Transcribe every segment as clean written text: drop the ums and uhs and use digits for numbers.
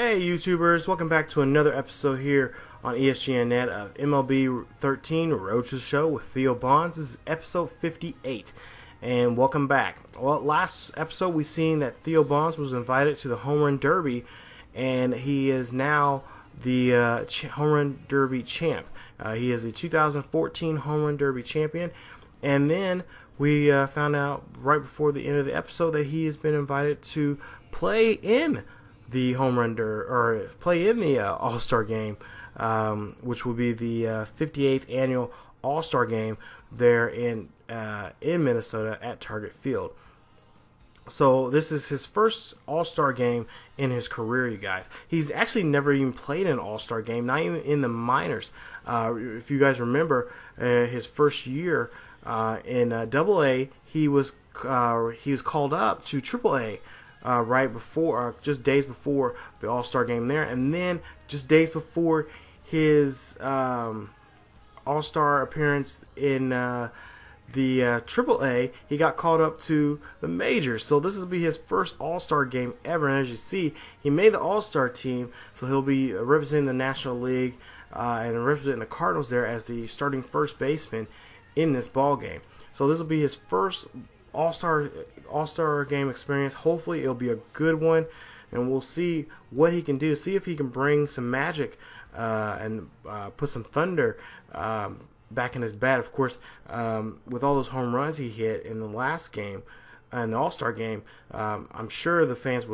Hey YouTubers, welcome back to another episode here on ESGNet of MLB 13 Road to the Show with Theo Bonds. This is episode 58 and welcome back. Well, last episode we seen that Theo Bonds was invited to the Home Run Derby and he is now the Home Run Derby champ. He is the 2014 Home Run Derby champion, and then we found out right before the end of the episode that he has been invited to play in the Home Run Derby, or play in the All-Star Game, which will be the 58th annual All-Star Game there in Minnesota at Target Field. So this is his first All-Star Game in his career, you guys. He's actually never even played an All-Star Game, not even in the minors. If you guys remember, his first year in Double-A, he was called up to Triple-A right before, just days before the All-Star Game there, and then just days before his All-Star appearance in the Triple-A, he got called up to the majors. So this will be his first All-Star game ever, and as you see, he made the All-Star team, so he'll be representing the National League and representing the Cardinals there as the starting first baseman in this ball game. So this will be his first All-Star game experience. Hopefully it'll be a good one, and we'll see what he can do, see if he can bring some magic and put some thunder back in his bat. Of course, with all those home runs he hit in the last game, in the All-Star game, I'm sure the fans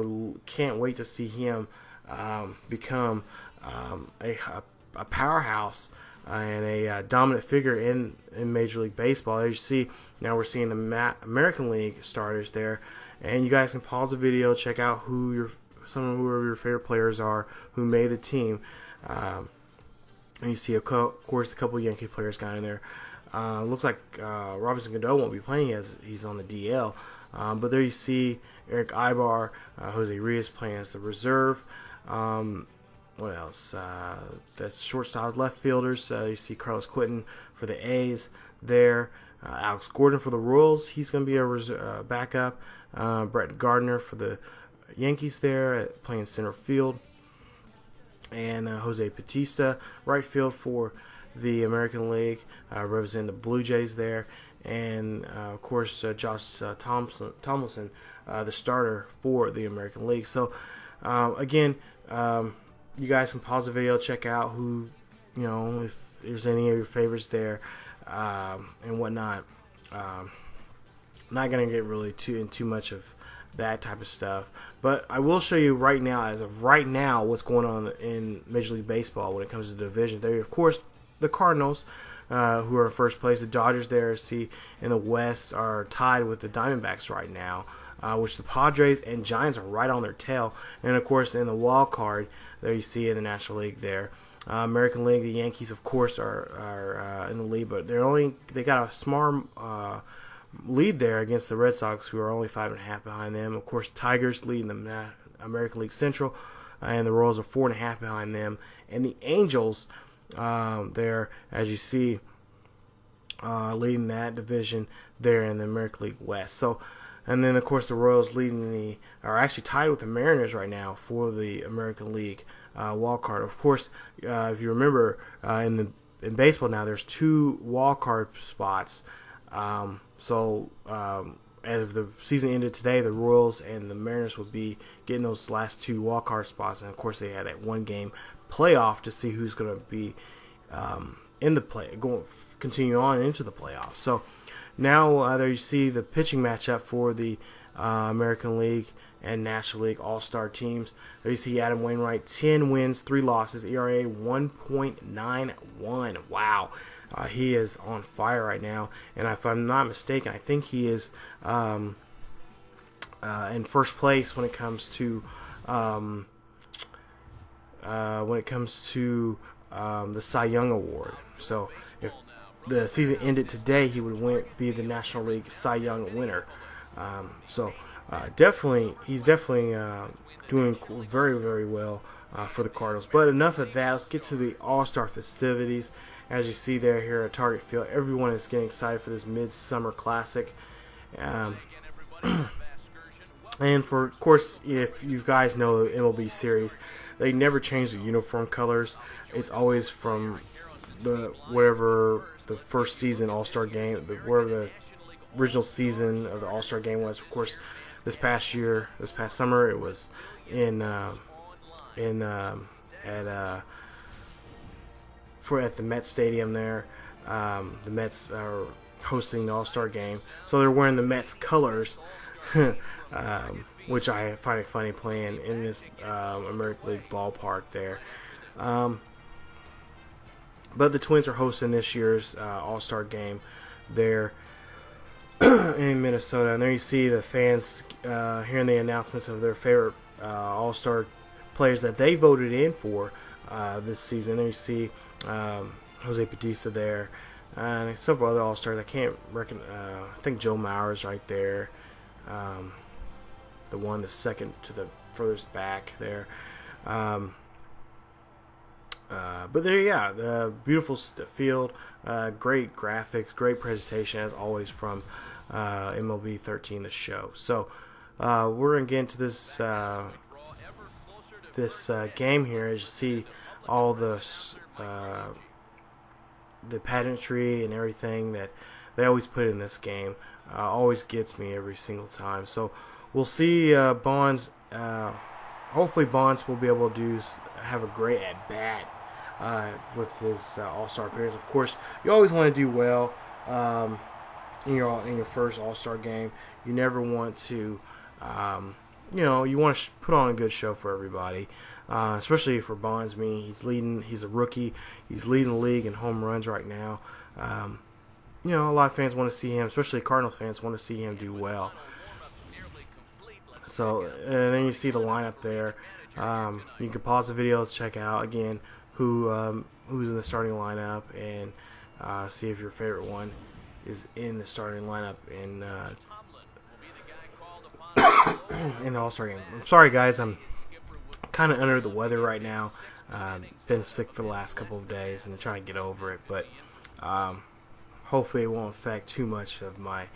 can't wait to see him become a powerhouse and a dominant figure in Major League Baseball. As you see, now we're seeing the American League starters there, and you guys can pause the video, check out whoever your favorite players are who made the team. And you see, of course, a couple of Yankee players got in there. Looks like Robinson Cano won't be playing as he's on the DL. But there you see Eric Ibar, Jose Reyes playing as the reserve. What else? That's shortstop, left fielders. You see Carlos Quentin for the A's there. Alex Gordon for the Royals. He's going to be a backup. Brett Gardner for the Yankees there, playing center field. And Jose Bautista, right field for the American League, representing the Blue Jays there. And, of course, Josh Tomlinson, the starter for the American League. So, again, you guys can pause the video, check out who, if there's any of your favorites there and whatnot. Not going to get really too much of that type of stuff, but I will show you right now, as of right now, what's going on in Major League Baseball when it comes to division. There, of course, the Cardinals, who are in first place. The Dodgers there, see, in the West are tied with the Diamondbacks right now, which the Padres and Giants are right on their tail. And of course, in the wild card, there you see in the National League there. American League, the Yankees, of course, are in the lead, but they got a smart lead there against the Red Sox, who are only 5.5 behind them. Of course, Tigers leading the American League Central, and the Royals are 4.5 behind them. And the Angels there, as you see, leading that division there in the American League West. So, and then of course the Royals are actually tied with the Mariners right now for the American League wild card. Of course, if you remember, in baseball now there's 2 wild card spots. So as the season ended today, the Royals and the Mariners would be getting those last 2 wildcard spots, and of course they had that 1-game playoff to see who's going to be in the continue on into the playoffs. So now there you see the pitching matchup for the American League and National League All-Star teams. There you see Adam Wainwright, 10 wins, 3 losses, ERA 1.91. Wow. He is on fire right now, and if I'm not mistaken, I think he is in first place when it comes to the Cy Young Award. So if the season ended today, he would be the National League Cy Young winner. He's definitely doing very, very well for the Cardinals. But enough of that. Let's get to the All-Star festivities. As you see there here at Target Field, everyone is getting excited for this Midsummer Classic. And for, of course, if you guys know the MLB series, they never change the uniform colors. It's always from the whatever the first season All-Star game, wherever the original season of the All-Star game was. Of course, this past summer, it was in at the Met Stadium there. The Mets are hosting the All-Star game, so they're wearing the Mets colors, which I find it funny playing in this American League ballpark there. But the Twins are hosting this year's All-Star game there in Minnesota, and there you see the fans hearing the announcements of their favorite All-Star players that they voted in for this season. There you see Jose Bautista there, and several other All-Stars. I can't reckon. I think Joe Mauer's right there, the second to the furthest back there. But there, yeah, the beautiful field, great graphics, great presentation as always from MLB 13, the show. So we're gonna get into this game here. As you see, all the pageantry and everything that they always put in this game always gets me every single time. So we'll see Bonds. Hopefully Bonds will be able to have a great at bat with his All-Star appearance. Of course, you always want to do well in your first All-Star game. You never want to, you want to put on a good show for everybody, especially for Bonds. He's a rookie. He's leading the league in home runs right now. A lot of fans want to see him, especially Cardinals fans want to see him do well. So, and then you see the lineup there. You can pause the video to check out again who's in the starting lineup and see if your favorite one is in the starting lineup in the All-Star game. I'm sorry, guys. I'm kind of under the weather right now. Been sick for the last couple of days and trying to get over it, but hopefully it won't affect too much of my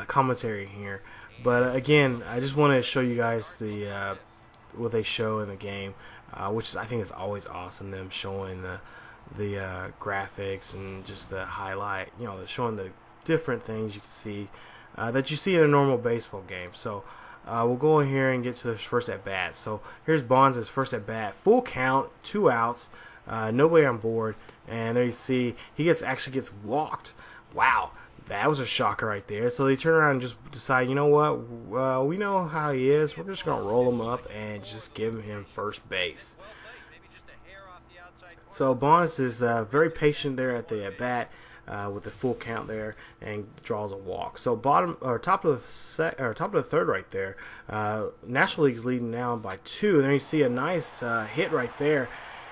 commentary here. But again, I just want to show you guys the what they show in the game, which I think is always awesome. Them showing the graphics and just the highlight, showing the different things you can see that you see in a normal baseball game. So we'll go in here and get to the first at bat. So here's Bonds' first at bat, full count, 2 outs, nobody on board, and there you see he actually gets walked. Wow. That was a shocker right there. So they turn around and just decide, you know what, we know how he is. We're just going to roll him up and just give him first base. So Bonds is very patient there at the at-bat with the full count there and draws a walk. So top of the third right there. National League's leading now by 2. And then you see a nice hit right there.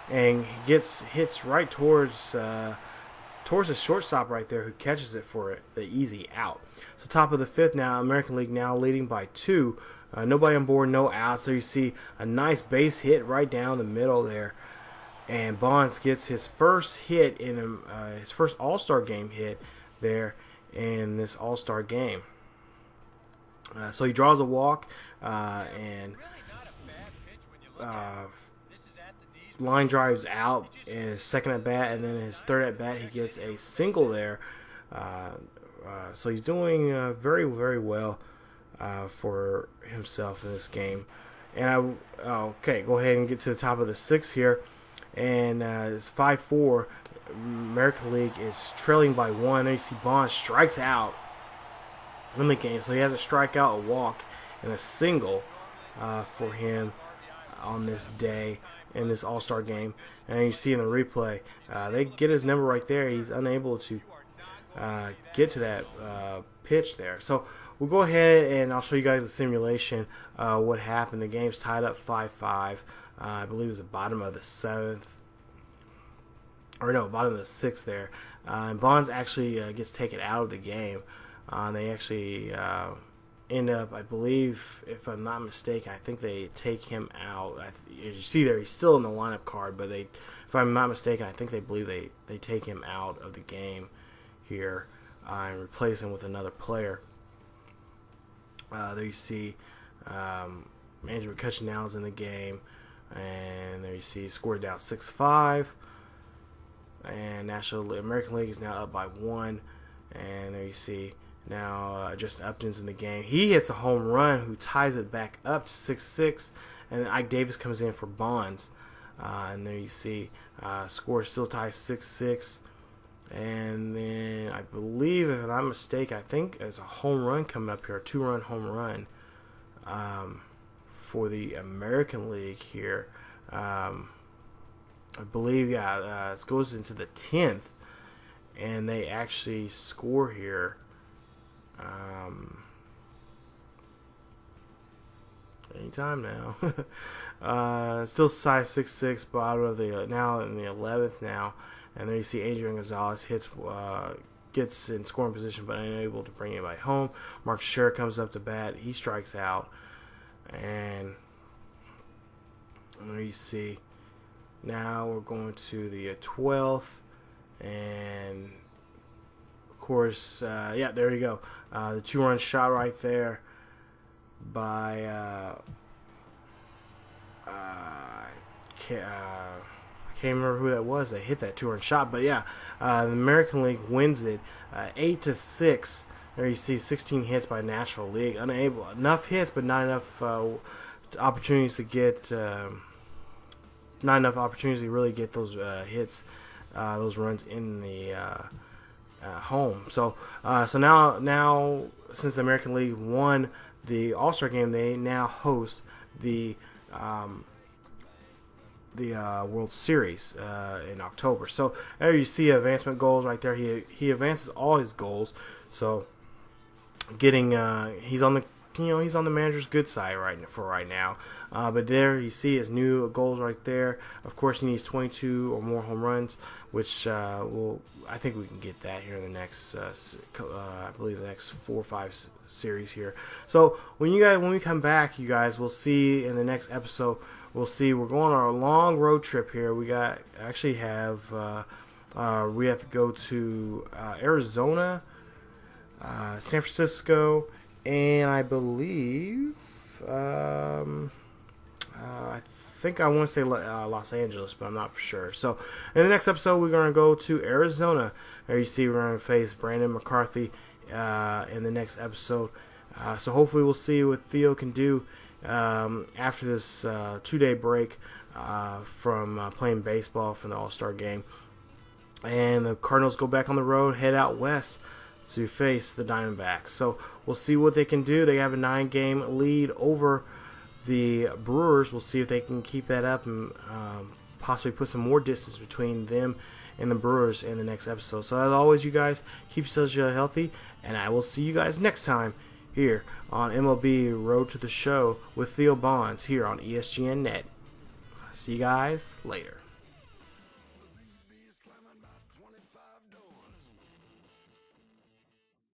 And he hits right towards the shortstop right there, who catches it for the easy out. So top of the 5th now, American League now leading by 2. Nobody on board, no outs. So you see a nice base hit right down the middle there. And Bonds gets his first hit in his first All-Star game hit there in this All-Star game. So he draws a walk and line drives out in his second at bat, and then in his third at bat he gets a single there. So he's doing very, very well for himself in this game. And okay, go ahead and get to the top of the 6th here, and it's 5-4. American League is trailing by 1. There you see Bonds strikes out in the game, so he has a strikeout, a walk, and a single for him on this day in this All-Star game. And you see in the replay, they get his number right there. He's unable to get to that pitch there. So we'll go ahead and I'll show you guys the simulation what happened. The game's tied up 5-5. I believe it was the bottom of the 7th. Or no, bottom of the 6th there. And Bonds actually gets taken out of the game. They actually end up, I believe, if I'm not mistaken, I think they take him out. As you see there, he's still in the lineup card, but if I'm not mistaken, I think they take him out of the game here and replace him with another player. There you see Andrew McCutcheon now is in the game, and there you see scored down 6-5, and American League is now up by 1, and there you see now Justin Upton's in the game. He hits a home run, who ties it back up 6-6, and Ike Davis comes in for Bonds, and there you see score still ties 6-6. And then I believe, if I'm not mistaken, I think there's a home run coming up here, a 2-run home run for the American League here. I believe, it goes into the 10th, and they actually score here. Anytime now. Still size 6-6, bottom of the now in the 11th now. And there you see Adrian Gonzalez gets in scoring position but unable to bring anybody home. Mark Teixeira comes up to bat. He strikes out. And there you see now we're going to the 12th. And, of course, there you go. The 2-run shot right there by I can't remember who that was that hit that 2-run shot, but the American League wins it 8-6. There you see 16 hits by National League. Enough hits, but not enough opportunities to get not enough opportunities to really get those hits, those runs in the home. So now since the American League won the All-Star game, they now host the World Series in October. So there you see advancement goals right there. He advances all his goals. So getting he's on the manager's good side right now. But there you see his new goals right there. Of course, he needs 22 or more home runs, which I think we can get that here in the next I believe the next 4 or 5 series here. So when we come back, you guys will see in the next episode. We'll see. We're going on a long road trip here. We have to go to Arizona, San Francisco, and I believe I think I want to say Los Angeles, but I'm not for sure. So in the next episode, we're going to go to Arizona. There you see we're going to face Brandon McCarthy in the next episode. So hopefully we'll see what Theo can do after this 2-day break from playing baseball from the All-Star game. And the Cardinals go back on the road, head out west to face the Diamondbacks. So we'll see what they can do. They have a 9-game lead over the Brewers. We'll see if they can keep that up and possibly put some more distance between them and the Brewers in the next episode. So as always, you guys, keep yourselves healthy, and I will see you guys next time here on MLB Road to the Show with Theo Bonds here on ESGNet. See you guys later.